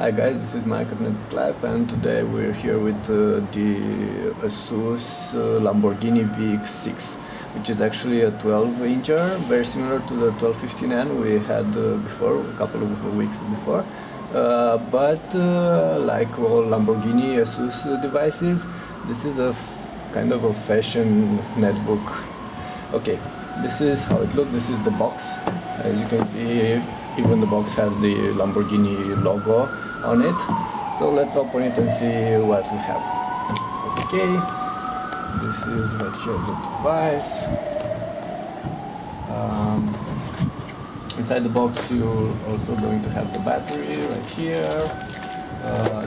Hi guys, this is Mike at Netbook Life, and today we're here with the Asus Lamborghini VX6, which is actually a 12-incher, very similar to the 1215N we had before, a couple of weeks before. But like all Lamborghini Asus devices, this is a kind of a fashion netbook. Okay, this is how it looks. This is the box. As you can see, even the box has the Lamborghini logo on it. So let's open it and see what we have. Okay, this is right here the device. Inside the box you're also going to have the battery right here,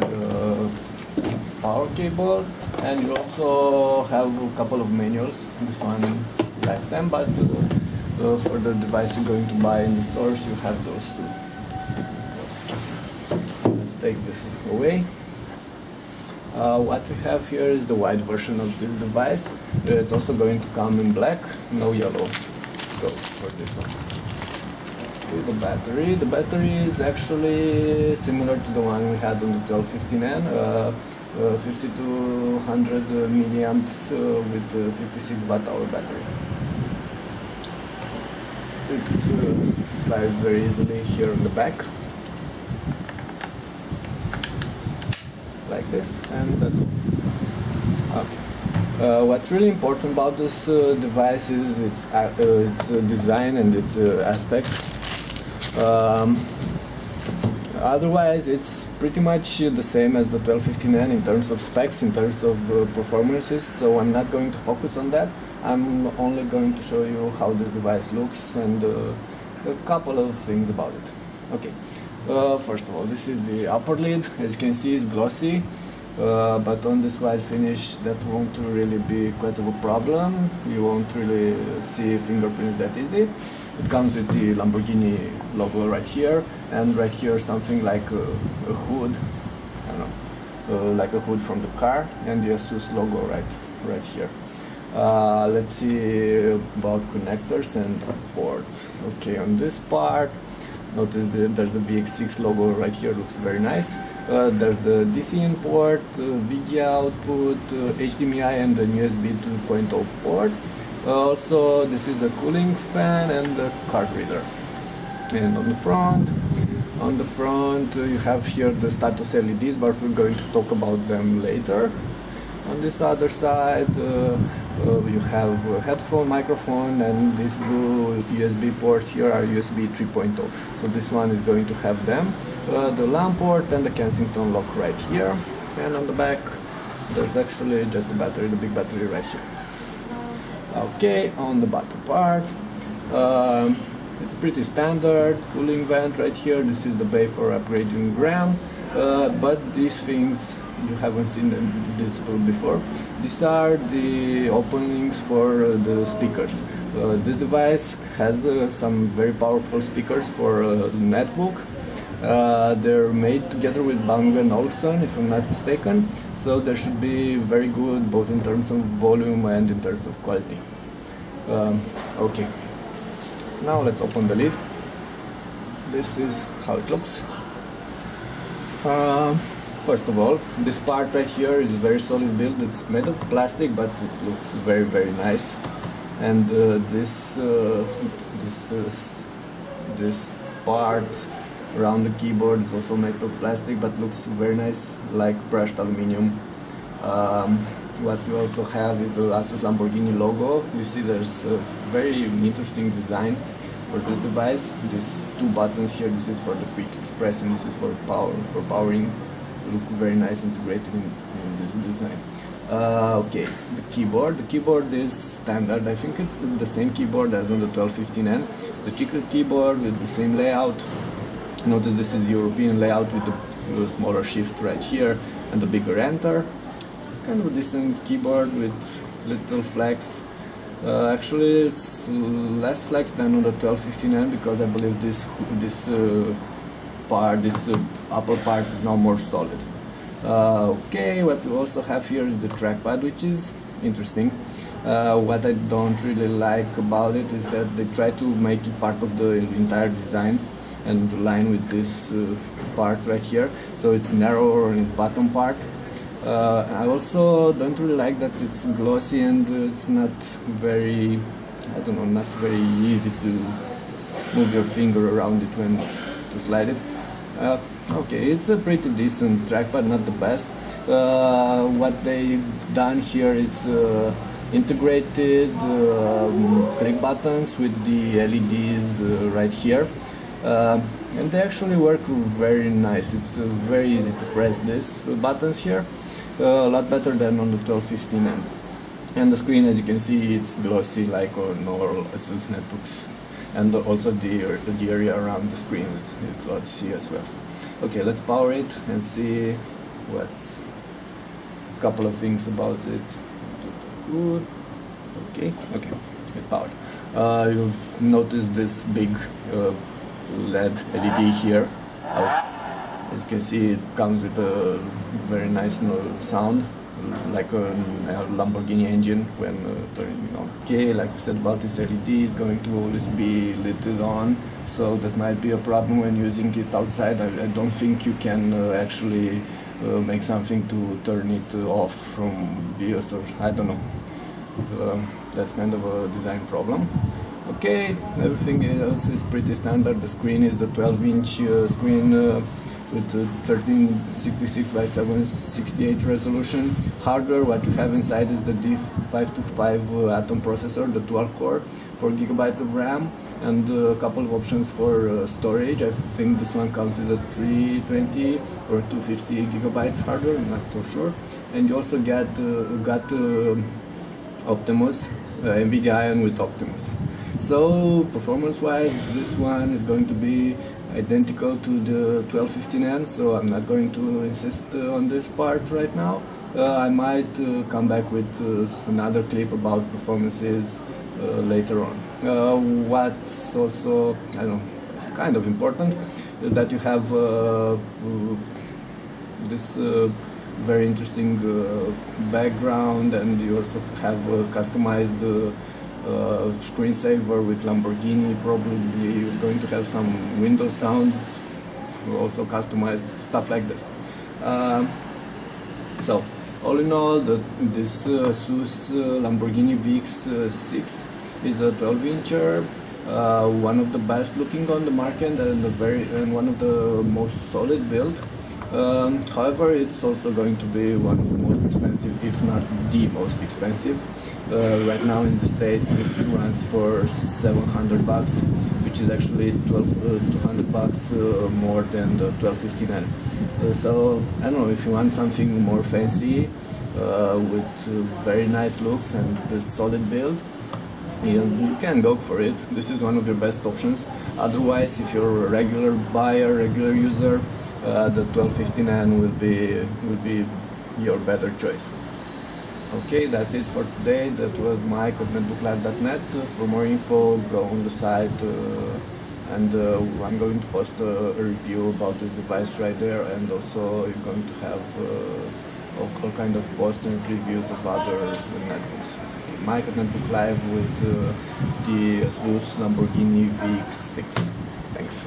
the power cable, and you also have a couple of manuals. This one lacks them, but for the device you're going to buy in the stores, you have those two. Let's take this away. What we have here is the white version of this device. It's also going to come in black, no yellow. Go for this one. Okay, the battery is actually similar to the one we had on the 1215N. 5200 milliamps with 56 watt-hour battery. It slides very easily here on the back, like this, and that's all. Okay. What's really important about this device is its design and its aspects. Otherwise, it's pretty much the same as the 1215N in terms of specs, in terms of performances, so I'm not going to focus on that. I'm only going to show you how this device looks and a couple of things about it. Okay, first of all, this is the upper lid. As you can see, it's glossy, but on this white finish that won't really be quite of a problem. You won't really see fingerprints that easy. It comes with the Lamborghini logo right here, and right here something like a hood, I don't know, like a hood from the car, and the Asus logo right here. Let's see about connectors and ports. Okay, on this part, notice there's the VX6 logo right here, looks very nice. There's the DC in port, VGA output, HDMI, and an USB 2.0 port. Also, this is a cooling fan and a card reader. And on the front, you have here the status LEDs, but we're going to talk about them later. On this other side, you have a headphone, microphone, and these blue USB ports here are USB 3.0. So this one is going to have them. The LAN port and the Kensington lock right here. And on the back, there's actually just the battery, the big battery right here. Okay, on the bottom part, it's pretty standard, cooling vent right here. This is the bay for upgrading RAM, but these things you haven't seen this before. These are the openings for the speakers. This device has some very powerful speakers for netbook. They're made together with Bang & Olufsen, if I'm not mistaken, so they should be very good both in terms of volume and in terms of quality. Okay, now let's open the lid. This is how it looks. First of all, this part right here is a very solid build. It's made of plastic, but it looks very, very nice. And this part around the keyboard is also made of plastic, but looks very nice, like brushed aluminium. What we also have is the Asus Lamborghini logo. You see there's a very interesting design for this device. These two buttons here, this is for the quick express and this is for powering. Look very nice integrated in this design. Okay, the keyboard is standard. I think it's the same keyboard as on the 1215N. The chiclet keyboard with the same layout. Notice this is the European layout with the smaller shift right here and the bigger enter. It's kind of a decent keyboard with little flex. Actually, it's less flex than on the 1215N because I believe this upper part is now more solid. Okay, what we also have here is the trackpad, which is interesting. What I don't really like about it is that they try to make it part of the entire design. and align with this part right here, so it's narrower on its bottom part. I also don't really like that it's glossy and it's not very, I don't know, not very easy to move your finger around it when to slide it. Okay, it's a pretty decent trackpad, not the best. What they've done here is integrated click buttons with the LEDs right here, and they actually work very nice. It's very easy to press these buttons here, a lot better than on the 1215N. And the screen, as you can see, it's glossy like on all Asus netbooks, and also the area around the screen is glossy as well. Okay, let's power it and see what's a couple of things about it. Okay, it powered. You'll notice this big LED here. As you can see, it comes with a very nice sound, like a Lamborghini engine when turning on. Okay, like I said about this LED, is going to always be lit on, so that might be a problem when using it outside. I don't think you can actually make something to turn it off from BIOS, or I don't know. That's kind of a design problem. Okay, everything else is pretty standard. The screen is the 12-inch screen with 1366 by 768 resolution. Hardware, what you have inside is the D525 Atom processor, the dual core, 4 GB of RAM, and a couple of options for storage. I think this one comes with a 320 or 250 GB hardware, I'm not so sure. And you also got Optimus, NVIDIA Ion with Optimus. So performance-wise, this one is going to be identical to the 1215N, so I'm not going to insist on this part right now. I might come back with another clip about performances later on. What's also, I don't know, kind of important is that you have this very interesting background, and you also have customized screensaver with Lamborghini. Probably you're going to have some window sounds, also customized stuff like this. So all in all, this Asus Lamborghini VX6 is a 12-incher, one of the best looking on the market, and one of the most solid build. However, it's also going to be one of the most expensive, if not the most expensive. Right now in the States it runs for $700, which is actually $200 more than the 1215N. So I don't know, if you want something more fancy with very nice looks and this solid build, you can go for it. This is one of your best options. Otherwise, if you're a regular buyer, regular user, the 1215N will be your better choice. Okay, that's it for today. That was Mike at netbooklive.net. For more info, go on the site, and I'm going to post a review about this device right there, and also you're going to have all kind of posts and reviews of other netbooks. Okay, Mike at netbooklive with the Asus Lamborghini VX6. Thanks.